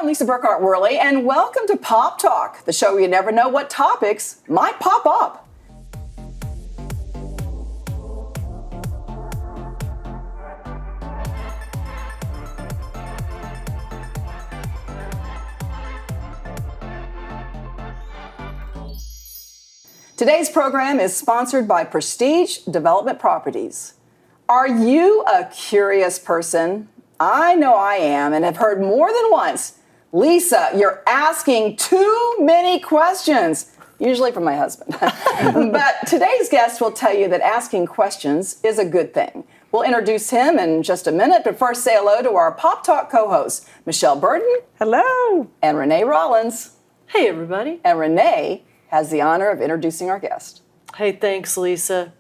Lisa Burkhart-Worley, and welcome to Pop Talk, the show where you never know what topics might pop up. Today's program is sponsored by Prestige Development Properties. Are you a curious person? I know I am and have heard more than once, Lisa, you're asking too many questions, usually from my husband. But today's guest will tell you that asking questions is a good thing. We'll introduce him in just a minute, but first say hello to our Pop Talk co-hosts, Michelle Burton. Hello. And Renee Rollins. Hey, everybody. And Renee has the honor of introducing our guest. Hey, thanks, Lisa.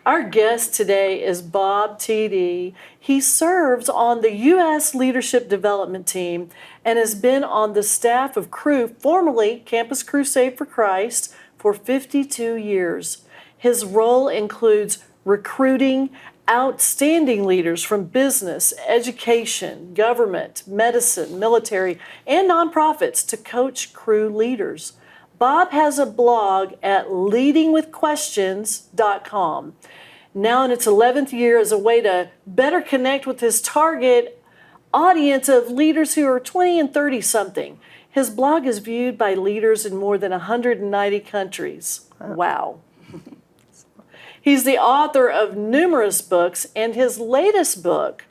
Our guest today is Bob Tiede. He serves on the U.S. Leadership Development Team and has been on the staff of Cru, formerly Campus Crusade for Christ, for 52 years. His role includes recruiting outstanding leaders from business, education, government, medicine, military, and nonprofits to coach Cru leaders. Bob has a blog at leadingwithquestions.com. Now in its 11th year as a way to better connect with his target audience of leaders who are 20 and 30 something. His blog is viewed by leaders in more than 190 countries. Wow. He's the author of numerous books, and his latest book,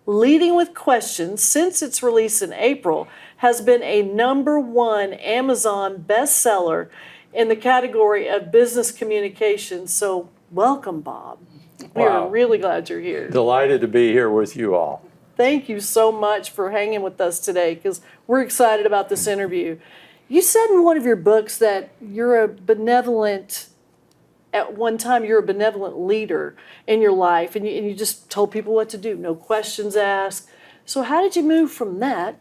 Leading with Questions, since its release in April, has been a #1 Amazon bestseller in the category of business communications. So welcome, Bob. We're really glad you're here. Delighted to be here with you all. Thank you so much for hanging with us today because we're excited about this interview. You said in one of your books that at one time you're a benevolent leader in your life and you just told people what to do, no questions asked. So how did you move from that,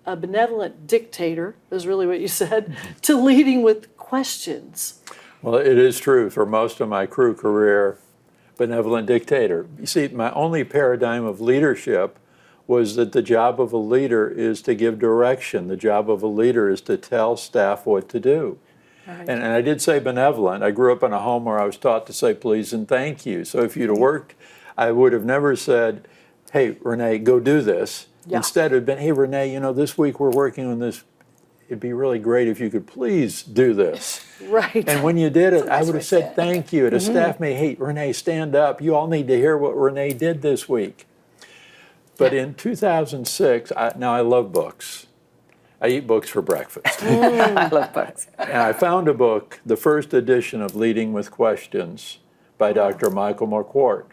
a benevolent dictator, is really what you said, to leading with questions? Well, it is true. For most of my Cru career, benevolent dictator. You see, my only paradigm of leadership was that the job of a leader is to give direction. The job of a leader is to tell staff what to do. Right. And I did say benevolent. I grew up in a home where I was taught to say please and thank you. So if you'd have worked, I would have never said, hey, Renee, go do this. Yeah. Instead, it would have been, hey, Renee, this week we're working on this. It'd be really great if you could please do this. Right. And when you did it, I would have said thank you. At a staff meeting, hey, Renee, stand up. You all need to hear what Renee did this week. But in 2006, now I love books. I eat books for breakfast. I love books. And I found a book, the first edition of Leading with Questions by Dr. Michael McCourt.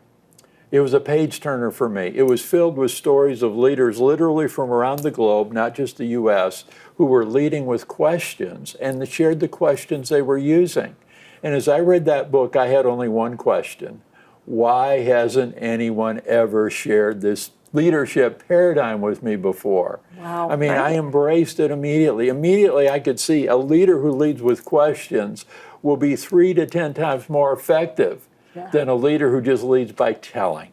It was a page-turner for me. It was filled with stories of leaders literally from around the globe, not just the U.S., who were leading with questions and shared the questions they were using. And as I read that book, I had only one question. Why hasn't anyone ever shared this leadership paradigm with me before? Wow. I mean, I embraced it immediately. Immediately, I could see a leader who leads with questions will be 3 to 10 times more effective than a leader who just leads by telling.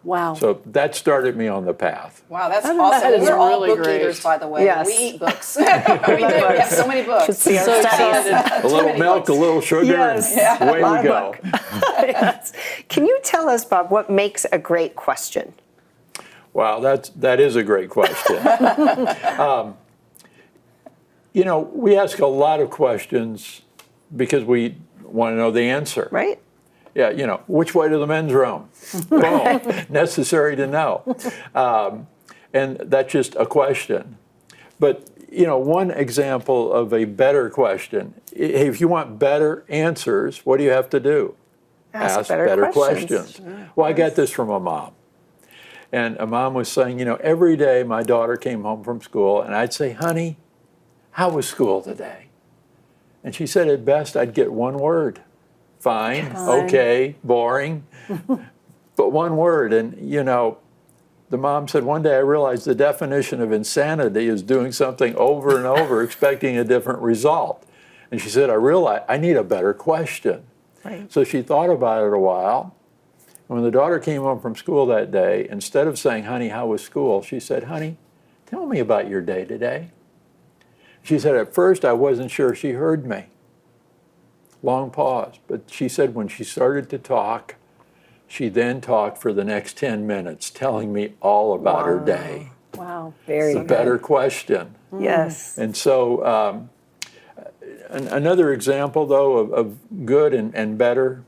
Wow. So that started me on the path. Wow, that's awesome. We're all really book great. leaders, by the way. Yes. We eat books. We have so many books. Should see our So studies. excited. A little milk, a little sugar, Yes. and away we go. Yes. Can you tell us, Bob, what makes a great question? Wow, that is a great question. We ask a lot of questions because we want to know the answer. Right? Yeah, which way to the men's room? Boom, necessary to know. And that's just a question. But, one example of a better question, if you want better answers, what do you have to do? Ask better questions. Well, I got this from a mom. And a mom was saying, every day my daughter came home from school and I'd say, honey, how was school today? And she said, at best, I'd get one word. Fine, okay, boring, but one word. And, the mom said, one day I realized the definition of insanity is doing something over and over, expecting a different result. And she said, I realized I need a better question. Right. So she thought about it a while. When the daughter came home from school that day, instead of saying, honey, how was school? She said, honey, tell me about your day today. She said, at first I wasn't sure she heard me. Long pause. But she said when she started to talk, she then talked for the next 10 minutes, telling me all about her day. Wow. Very It's a good. better question. Yes. And so another example, though, of good and better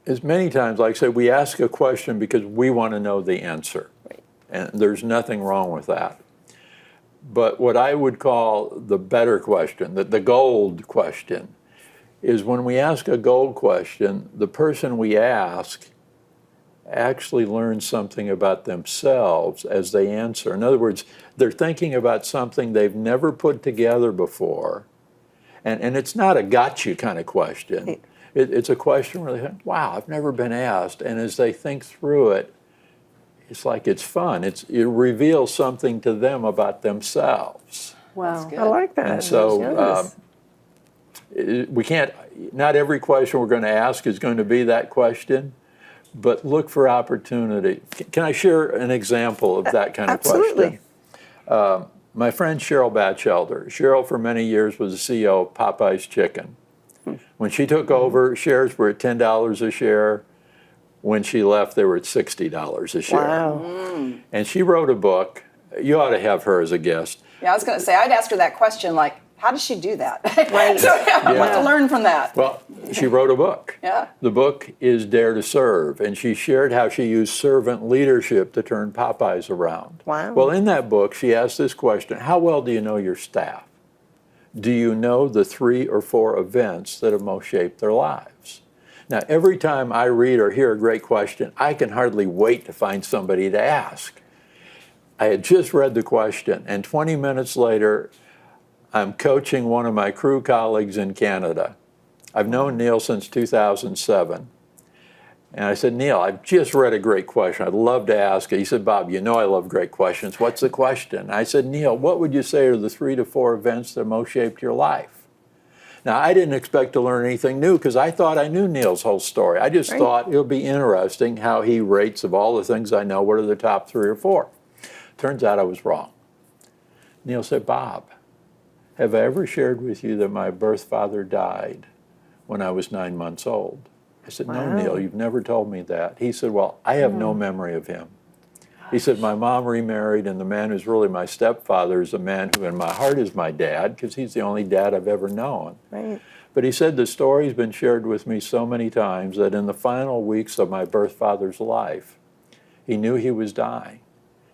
is many times, like I said, we ask a question because we want to know the answer. Right. And there's nothing wrong with that. But what I would call the better question, the gold question, is when we ask a gold question, the person we ask actually learns something about themselves as they answer. In other words, they're thinking about something they've never put together before. And it's not a got you kind of question. It's a question where they think, wow, I've never been asked. And as they think through it, it's like it's fun. It reveals something to them about themselves. Wow. good. I like that. And so we can't, not every question we're going to ask is going to be that question, but look for opportunity. Can I share an example of that kind of Absolutely. question? My friend Cheryl Batchelder. Cheryl for many years was the CEO of Popeye's Chicken. When she took over, shares were at $10 a share. When she left, they were at $60 a share. Wow. And she wrote a book. You ought to have her as a guest. Yeah, I was going to say, I'd ask her that question, like, how does she do that? Right. So I'd like to learn from that. Well, she wrote a book. Yeah. The book is Dare to Serve, and she shared how she used servant leadership to turn Popeyes around. Wow. Well, in that book, she asked this question: how well do you know your staff? Do you know the 3 or 4 events that have most shaped their lives? Now, every time I read or hear a great question, I can hardly wait to find somebody to ask. I had just read the question, and 20 minutes later, I'm coaching one of my crew colleagues in Canada. I've known Neil since 2007. And I said, Neil, I've just read a great question. I'd love to ask it. He said, Bob, you know I love great questions. What's the question? I said, Neil, what would you say are the 3 to 4 events that most shaped your life? Now, I didn't expect to learn anything new because I thought I knew Neil's whole story. I just thought it'll be interesting how he rates of all the things I know, what are the top 3 or 4. Turns out I was wrong. Neil said, Bob, have I ever shared with you that my birth father died when I was 9 months old? I said, no, Neil, you've never told me that. He said, well, I have no memory of him. He said, my mom remarried, and the man who's really my stepfather is a man who in my heart is my dad, because he's the only dad I've ever known. Right. But he said the story's been shared with me so many times that in the final weeks of my birth father's life, he knew he was dying.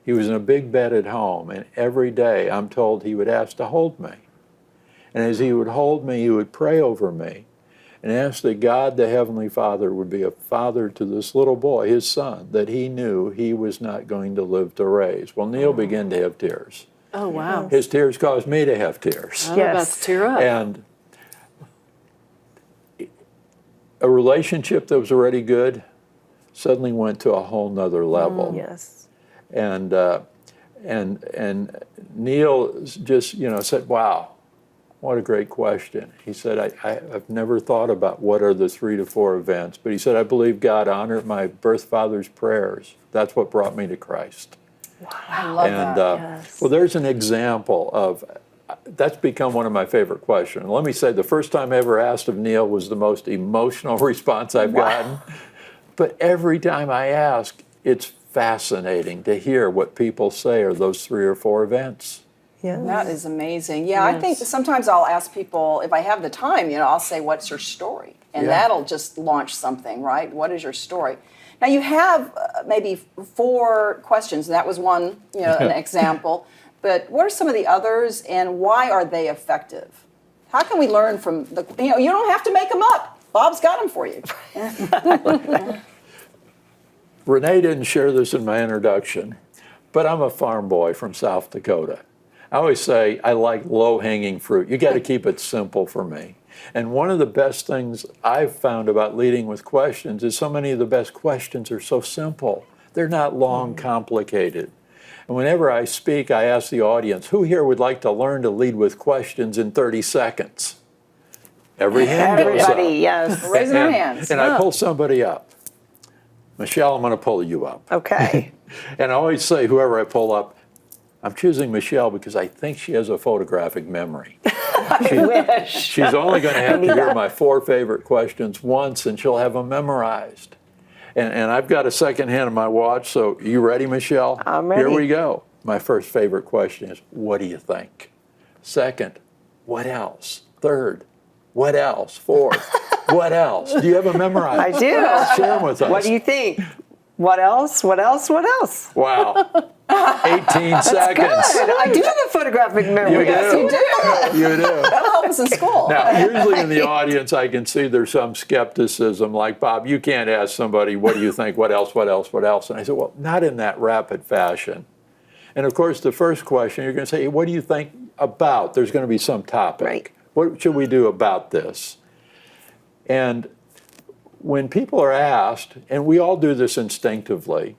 He was in a big bed at home, and every day I'm told he would ask to hold me. And as he would hold me, he would pray over me and ask that God, the Heavenly Father, would be a father to this little boy, his son, that he knew he was not going to live to raise. Well, Neil began to have tears. Oh, wow. His tears caused me to have tears. I'm about to tear up. And a relationship that was already good suddenly went to a whole nother level. Yes. And Neil just, said, wow, what a great question. He said, I've never thought about what are the 3 to 4 events, but he said, I believe God honored my birth father's prayers. That's what brought me to Christ. I love that. Yes. Well, there's an example of, that's become one of my favorite questions. Let me say, the first time I ever asked of Neil was the most emotional response I've gotten. But every time I ask, it's fascinating to hear what people say are those 3 or 4 events. Yes. That is amazing. Yeah, I think sometimes I'll ask people, if I have the time, I'll say, what's your story? And that'll just launch something, right? What is your story? Now, you have maybe 4 questions, and that was one, an example. But what are some of the others, and why are they effective? How can we learn from the, you don't have to make them up. Bob's got them for you. Renee didn't share this in my introduction, but I'm a farm boy from South Dakota. I always say I like low-hanging fruit. You got to keep it simple for me. And one of the best things I've found about leading with questions is so many of the best questions are so simple. They're not long, complicated. And whenever I speak, I ask the audience, who here would like to learn to lead with questions in 30 seconds? Every hand goes up. Everybody, yes. Raising their hands. And I pull somebody up. Michelle, I'm going to pull you up. Okay. And I always say, whoever I pull up, I'm choosing Michelle because I think she has a photographic memory. Wish. She's only going to have to hear my 4 favorite questions once, and she'll have them memorized. And I've got a second hand on my watch, so you ready, Michelle? I'm ready. Here we go. My first favorite question is, what do you think? Second, what else? Third, what else? Fourth, what else? Do you have them memorized? I do. Share them with us. What do you think? What else? What else? What else? Wow. 18 seconds. Good. I do have a photographic memory. You Yes, do. you do. You do. That'll help us in school. Now, usually in the audience, I can see there's some skepticism, like, Bob, you can't ask somebody, what do you think, what else, what else, what else? And I said, well, not in that rapid fashion. And of course, the first question, you're going to say, hey, what do you think about? There's going to be some topic. Right. What should we do about this? And when people are asked, and we all do this instinctively,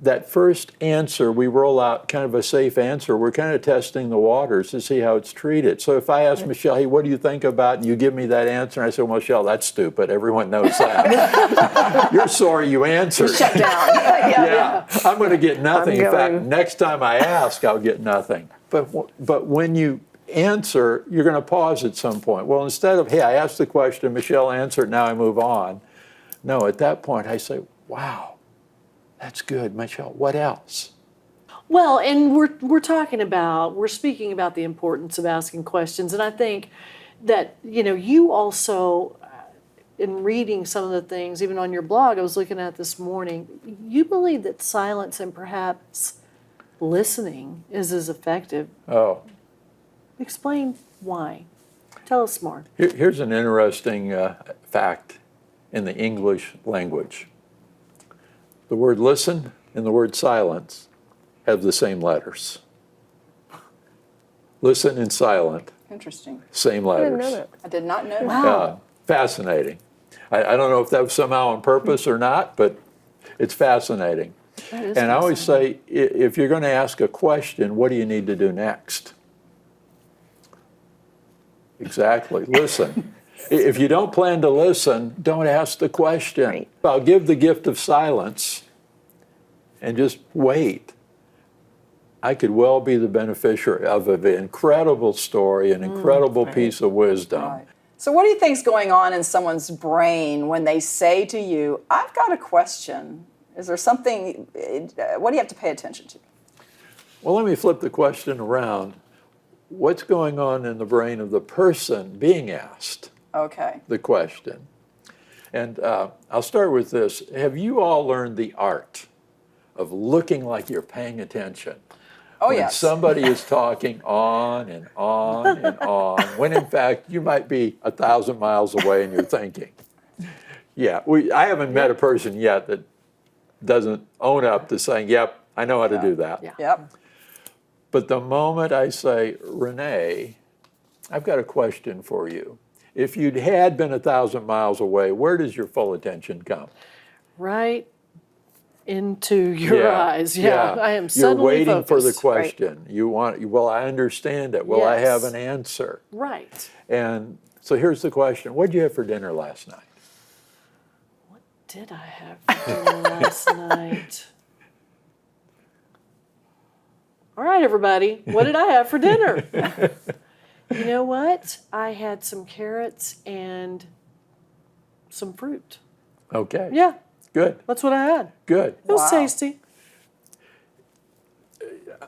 that first answer, we roll out kind of a safe answer. We're kind of testing the waters to see how it's treated. So if I ask Michelle, hey, what do you think about, and you give me that answer, and I say, well, Michelle, that's stupid. Everyone knows that. You're sorry you answered. Shut down. Yeah, I'm going to get nothing. In fact, going. next time I ask, I'll get nothing. But when you answer, you're going to pause at some point. Well, instead of, hey, I asked the question, Michelle answered, now I move on. No, at that point, I say, wow. That's good, Michelle. What else? Well, and we're speaking about the importance of asking questions, and I think that you also, in reading some of the things, even on your blog, I was looking at this morning, you believe that silence and perhaps listening is as effective. Oh, Explain why. Tell us more. here's an interesting fact in the English language. The word listen and the word silence have the same letters. Listen and silent, Interesting. same I letters. didn't know that. I did not know that. Wow. Fascinating. I don't know if that was somehow on purpose or not, but it's fascinating. That is And I always fascinating. say, if you're going to ask a question, what do you need to do next? Exactly, listen. If you don't plan to listen, don't ask the question. Right. I'll give the gift of silence and just wait. I could well be the beneficiary of an incredible story, an incredible piece of wisdom. Right. So what do you think's going on in someone's brain when they say to you, I've got a question? Is there something, what do you have to pay attention to? Well, let me flip the question around. What's going on in the brain of the person being asked Okay. the question? And I'll start with this. Have you all learned the art of looking like you're paying attention? Oh, When yes. somebody is talking on and on and on, when in fact you might be 1,000 miles away and you're thinking. Yeah, I haven't met a person yet that doesn't own up to saying, yep, I know how to do that. Yeah. Yep. But the moment I say, Renee, I've got a question for you. If you had been 1,000 miles away, where does your full attention come? Right into your eyes. Yeah, I am You're suddenly waiting for the focused. question. You want, well, I understand it. Well, I Yes. have an answer. Right. And so here's the question. What did you have for dinner last night? Did I have for dinner last night? All right, everybody. What did I have for dinner? You know what? I had some carrots and some fruit. Okay. Yeah, Good. that's what I had. Good. It was Wow. tasty.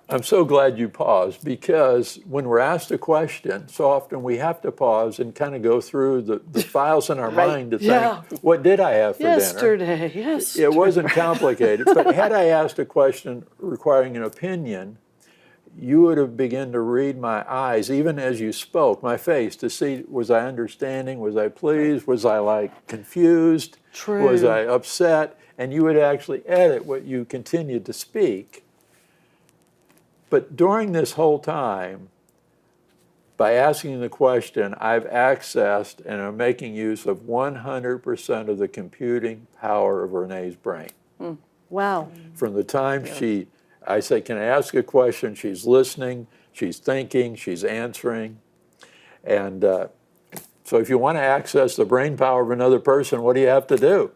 I'm so glad you paused, because when we're asked a question, so often we have to pause and kind of go through the files in our mind to think, Yeah. what did I have for dinner? Yesterday, yes. It wasn't complicated, but had I asked a question requiring an opinion, you would have begun to read my eyes, even as you spoke, my face, to see, was I understanding, was I pleased, was I like confused, True. was I upset, and you would actually edit what you continued to speak. But during this whole time, by asking the question, I've accessed and am making use of 100% of the computing power of Renee's brain. Wow. From the time I say, can I ask a question? She's listening, she's thinking, she's answering. And so if you want to access the brain power of another person, what do you have to do?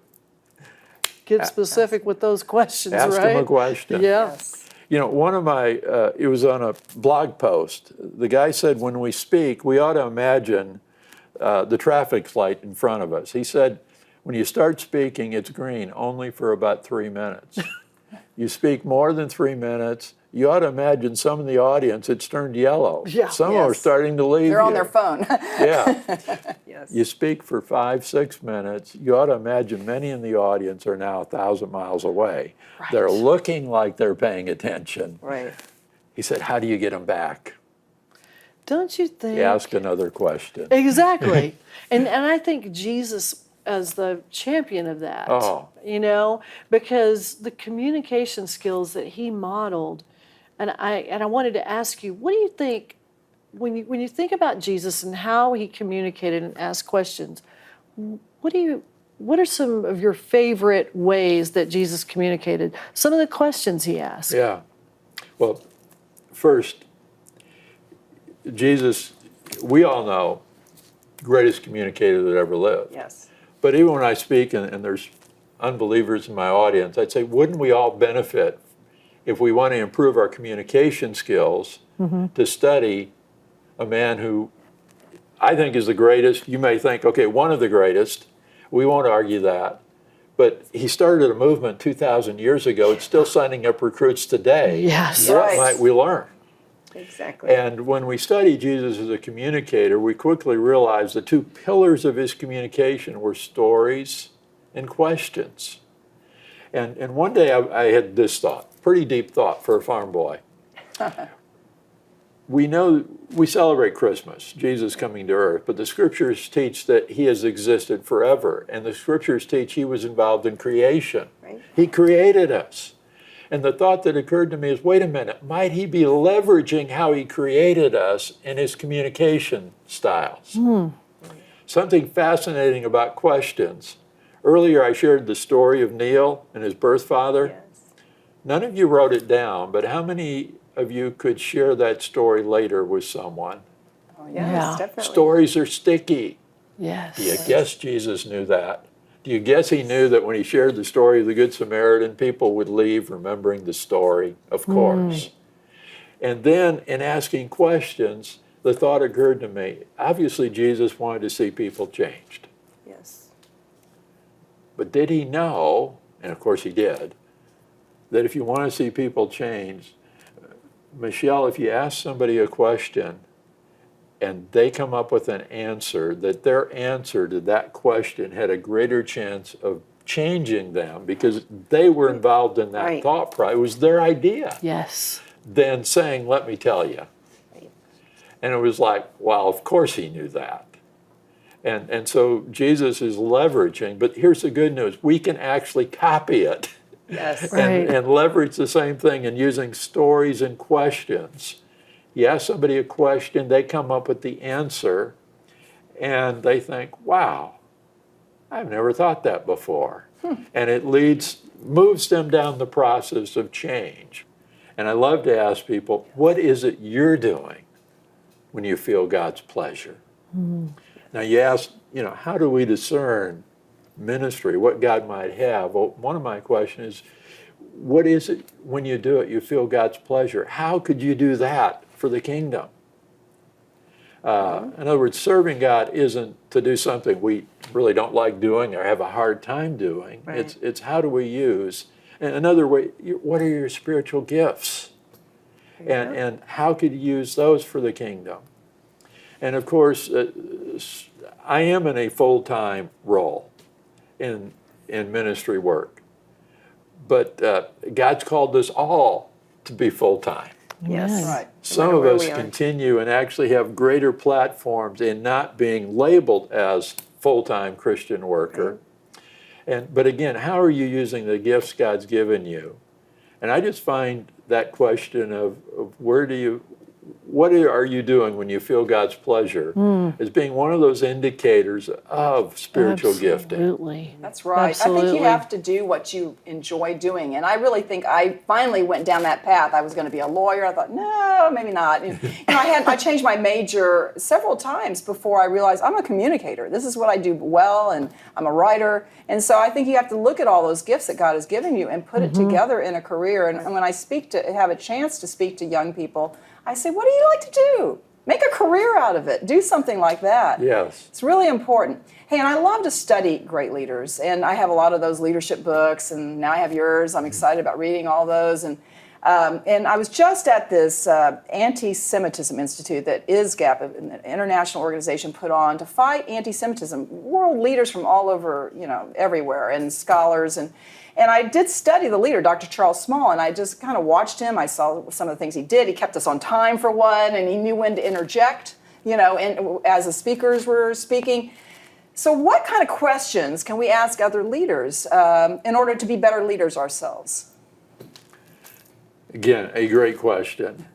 Get specific with those questions, Ask right? them a question. Yeah. Yes. You know, one of my, it was on a blog post. The guy said, when we speak, we ought to imagine the traffic light in front of us. He said, when you start speaking, it's green only for about 3 minutes. You speak more than 3 minutes, you ought to imagine some in the audience, it's turned yellow. Yeah. Some are starting to leave They're on you. their phone. Yeah. Yes. You speak for 5-6 minutes, you ought to imagine many in the audience are now 1,000 miles away. Right. They're looking like they're paying attention. Right. He said, how do you get them back? Don't you think? He asked another question. Exactly. and I think Jesus as the champion of that, Oh. you know, because the communication skills that he modeled, and I wanted to ask you, what do you think when you think about Jesus and how he communicated and asked questions? What are some of your favorite ways that Jesus communicated? Some of the questions he asked. Yeah. Well, first, Jesus, we all know, greatest communicator that ever lived. Yes. But even when I speak and there's unbelievers in my audience, I'd say, wouldn't we all benefit if we want to improve our communication skills to study a man who I think is the greatest? You may think, okay, one of the greatest. We won't argue that. But he started a movement 2,000 years ago. It's still signing up recruits today. Yes. What Right. might we learn? Exactly. And when we study Jesus as a communicator, we quickly realize the two pillars of his communication were stories and questions. And one day I had this thought, pretty deep thought for a farm boy. We know we celebrate Christmas, Jesus coming to earth, but the scriptures teach that he has existed forever. And the scriptures teach he was involved in creation. Right. He created us. And the thought that occurred to me is, wait a minute, might he be leveraging how he created us in his communication styles? Something fascinating about questions. Earlier I shared the story of Neil and his birth father. Yes. None of you wrote it down, but how many of you could share that story later with someone? Oh, Yes, Yeah. definitely. Stories are sticky. Yes. Do you guess Jesus knew that? Do you guess he knew that when he shared the story of the Good Samaritan, people would leave remembering the story? Of course. And then in asking questions, the thought occurred to me, obviously Jesus wanted to see people changed. Yes. But did he know, and of course he did, that if you want to see people change, Michelle, if you ask somebody a question and they come up with an answer, that their answer to that question had a greater chance of changing them because they were involved in that Right. thought process. It was their idea Yes. than saying, let me tell you. Right. And it was like, well, of course he knew that. And so Jesus is leveraging, but here's the good news. We can actually copy it. Yes. Right. And leverage the same thing in using stories and questions. You ask somebody a question, they come up with the answer, and they think, wow, I've never thought that before. And it moves them down the process of change. And I love to ask people, what is it you're doing when you feel God's pleasure? Now you ask, how do we discern ministry, what God might have? Well, one of my questions is, what is it when you do it, you feel God's pleasure? How could you do that for the kingdom? In other words, serving God isn't to do something we really don't like doing or have a hard time doing. Right. It's how do we use, and another way, what are your spiritual gifts? And how could you use those for the kingdom? And of course, I am in a full-time role in ministry work. But God's called us all to be full-time. Yes. Right. Some of where us we are. continue and actually have greater platforms in not being labeled as full-time Christian worker. But again, how are you using the gifts God's given you? And I just find that question of where do what are you doing when you feel God's pleasure as being one of those indicators of spiritual gifting. Absolutely. That's right. I Absolutely. think you have to do what you enjoy doing. And I really think I finally went down that path. I was going to be a lawyer. I thought, no, maybe not. I changed my major several times before I realized I'm a communicator. This is what I do well, and I'm a writer. And so I think you have to look at all those gifts that God has given you and put it together in a career. And when I have a chance to speak to young people, I say, what do you like to do? Make a career out of it. Do something like that. Yes. It's really important. Hey, and I love to study great leaders, and I have a lot of those leadership books, and now I have yours. I'm excited about reading all those. And I was just at this Anti-Semitism Institute that ISGAP, an international organization, put on to fight anti-Semitism. World leaders from all over, everywhere, and scholars. And I did study the leader, Dr. Charles Small, and I just kind of watched him. I saw some of the things he did. He kept us on time for one, and he knew when to interject, as the speakers were speaking. So what kind of questions can we ask other leaders in order to be better leaders ourselves? Again, a great question.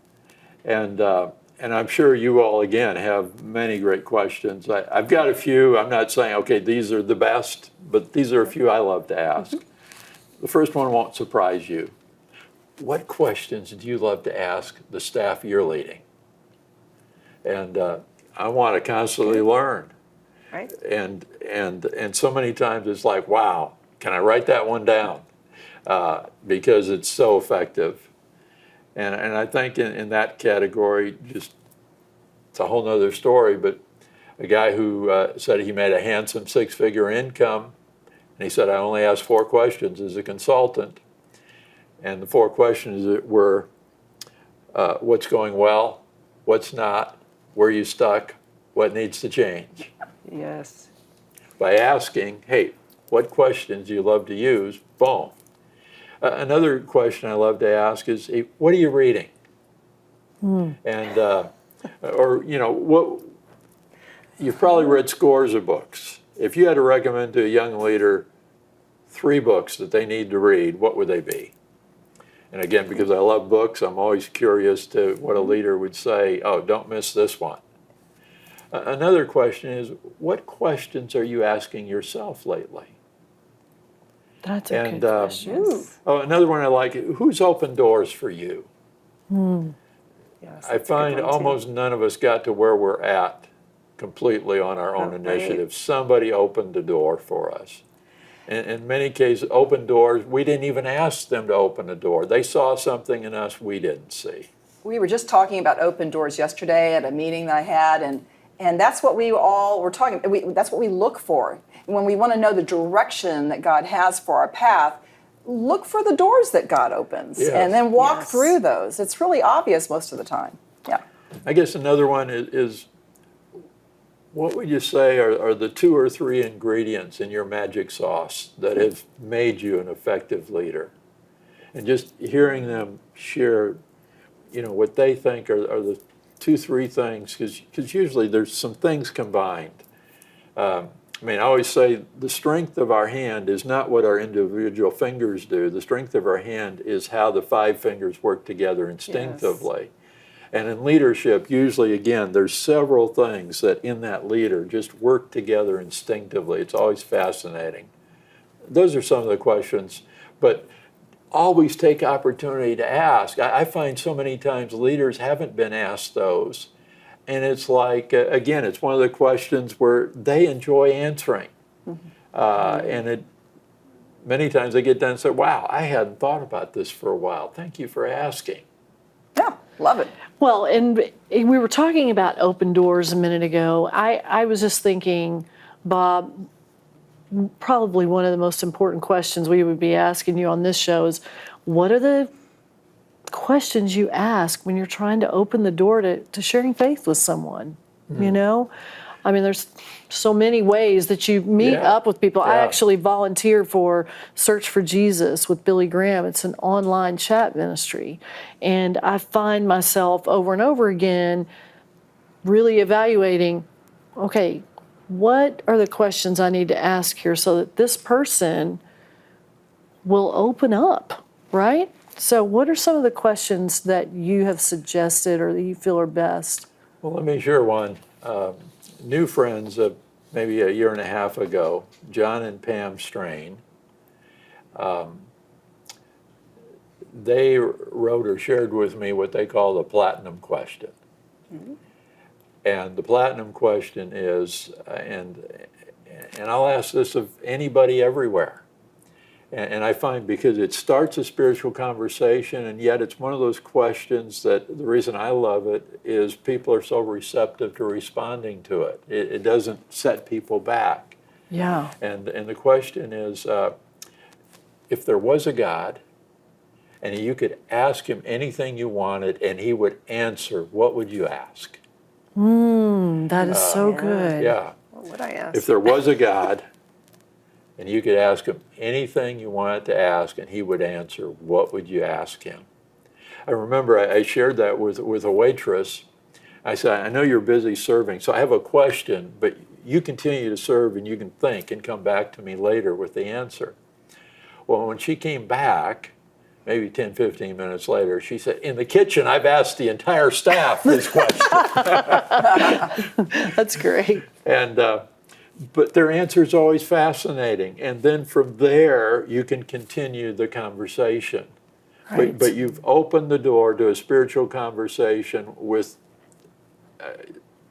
And I'm sure you all, again, have many great questions. I've got a few. I'm not saying, okay, these are the best, but these are a few I love to ask. The first one won't surprise you. What questions do you love to ask the staff you're leading? And I want to constantly learn. Right. And so many times it's like, wow, can I write that one down? Because it's so effective. And I think in that category, just it's a whole nother story, but a guy who said he made a handsome six-figure income, and he said, I only asked 4 questions as a consultant. And the 4 questions were, what's going well, what's not, where you stuck, what needs to change. Yes. By asking, hey, what questions do you love to use? Boom. Another question I love to ask is, hey, what are you reading? And, what you've probably read scores of books. If you had to recommend to a young leader 3 books that they need to read, what would they be? And again, because I love books, I'm always curious to what a leader would say, oh, don't miss this one. Another question is, what questions are you asking yourself lately? That's a good question. Another one I like, who's opened doors for you? Yes, I find almost none of us got to where we're at completely on our own initiative. Right. Somebody opened the door for us. In many cases, open doors, we didn't even ask them to open the door. They saw something in us we didn't see. We were just talking about open doors yesterday at a meeting that I had, and that's what we all were talking about. That's what we look for. When we want to know the direction that God has for our path, look for the doors that God opens, and then walk through those. It's really obvious most of the time. Yeah. I guess another one is what would you say are the 2 or 3 ingredients in your magic sauce that have made you an effective leader? And just hearing them share, what they think are the 2, 3 things, because usually there's some things combined. I always say the strength of our hand is not what our individual fingers do. The strength of our hand is how the 5 fingers work together instinctively. Yes. And in leadership, usually, again, there's several things that in that leader just work together instinctively. It's always fascinating. Those are some of the questions, but always take opportunity to ask. I find so many times leaders haven't been asked those. And it's like, again, it's one of the questions where they enjoy answering. Many times they get done and say, wow, I hadn't thought about this for a while. Thank you for asking. Yeah, love it. Well, and we were talking about open doors a minute ago. I was just thinking, Bob, probably one of the most important questions we would be asking you on this show is, what are the questions you ask when you're trying to open the door to sharing faith with someone? There's so many ways that you meet up with people. I actually volunteer for Search for Jesus with Billy Graham. It's an online chat ministry. And I find myself over and over again really evaluating, okay, what are the questions I need to ask here so that this person will open up, right? So what are some of the questions that you have suggested or that you feel are best? Well, let me share one. New friends of maybe a year and a half ago, John and Pam Strain, they wrote or shared with me what they call the platinum question. Mm-hmm. And the platinum question is, and I'll ask this of anybody everywhere. And I find because it starts a spiritual conversation, and yet it's one of those questions that the reason I love it is people are so receptive to responding to it. It doesn't set people back. Yeah. And the question is, if there was a God, and you could ask him anything you wanted, and he would answer, what would you ask? That is so good. Yeah. What would I ask? If there was a God, and you could ask him anything you wanted to ask, and he would answer, what would you ask him? I remember I shared that with a waitress. I said, I know you're busy serving, so I have a question, but you continue to serve, and you can think and come back to me later with the answer. Well, when she came back, maybe 10, 15 minutes later, she said, in the kitchen, I've asked the entire staff this question. That's great. And but their answer is always fascinating. And then from there, you can continue the conversation. Right. But you've opened the door to a spiritual conversation with,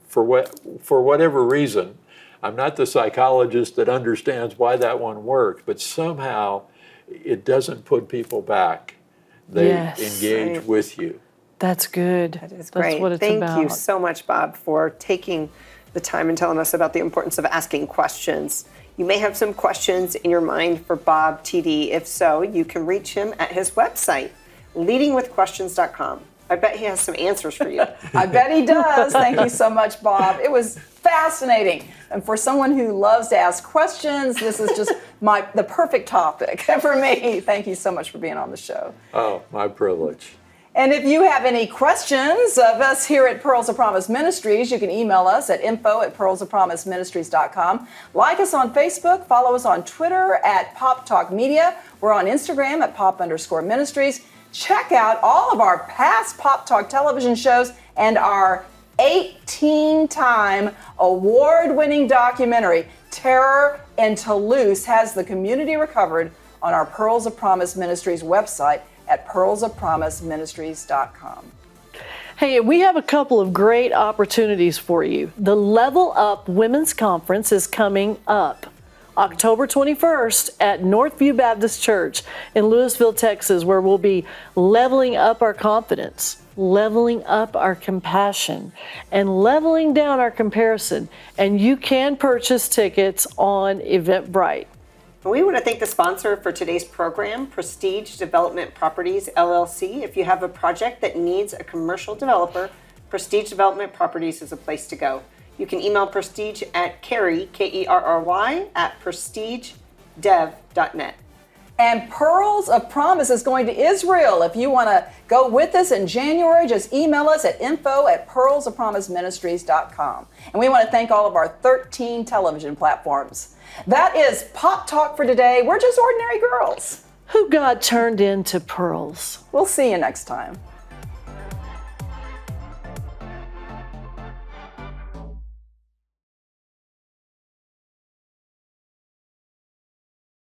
for whatever reason, I'm not the psychologist that understands why that one works, but somehow it doesn't put people back. They engage with you. That's good. That is great. That's what it's Thank about. you so much, Bob, for taking the time and telling us about the importance of asking questions. You may have some questions in your mind for Bob TD. If so, you can reach him at his website, leadingwithquestions.com. I bet he has some answers for you. I bet he does. Thank you so much, Bob. It was fascinating. And for someone who loves to ask questions, this is just the perfect topic for me. Thank you so much for being on the show. Oh, my privilege. And if you have any questions of us here at Pearls of Promise Ministries, you can email us at info@pearlsofpromiseministries.com. Like us on Facebook, follow us on Twitter at Pop Talk Media. We're on Instagram at Pop_Ministries. Check out all of our past Pop Talk television shows and our 18-time award-winning documentary, Terror in Toulouse, has the community recovered on our Pearls of Promise Ministries website at pearlsofpromiseministries.com. Hey, we have a couple of great opportunities for you. The Level Up Women's Conference is coming up October 21st at Northview Baptist Church in Lewisville, Texas, where we'll be leveling up our confidence, leveling up our compassion, and leveling down our comparison. And you can purchase tickets on Eventbrite. We want to thank the sponsor for today's program, Prestige Development Properties, LLC. If you have a project that needs a commercial developer, Prestige Development Properties is a place to go. You can email Prestige at Kerry, Kerry, at prestigedev.net. And Pearls of Promise is going to Israel. If you want to go with us in January, just email us at info@pearlsofpromiseministries.com. And we want to thank all of our 13 television platforms. That is Pop Talk for today. We're just ordinary girls Who God turned into pearls. We'll see you next time.